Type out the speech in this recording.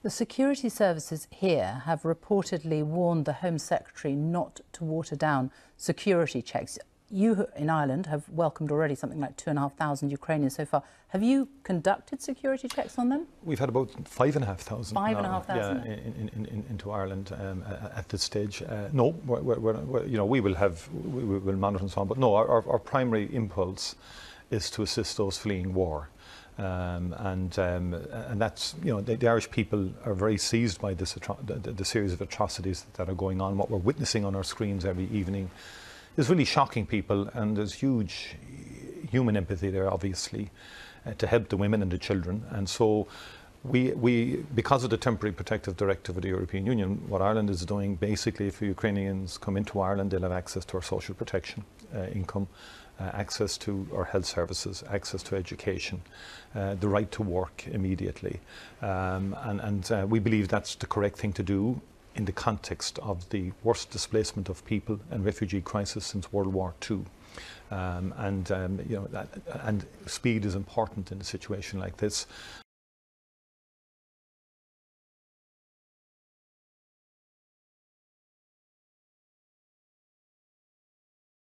The security services here have reportedly warned the Home Secretary not to water down security checks. You in Ireland have welcomed already something like 2,500 Ukrainians so far. Have you conducted security checks on them? We've had about 5,500 5,500 into Ireland at this stage. No, we will monitor and so on, but no, our primary impulse is to assist those fleeing war. And that's, the Irish people are very seized by this the series of atrocities that are going on. What we're witnessing on our screens every evening is really shocking people, and there's huge human empathy there, obviously, to help the women and the children. And so we because of the temporary protective directive of the European Union, what Ireland is doing, basically, if Ukrainians come into Ireland, they'll have access to our social protection income, access to our health services, access to education, the right to work immediately. And we believe that's the correct thing to do in the context of the worst displacement of people and refugee crisis since World War II. And speed is important in a situation like this.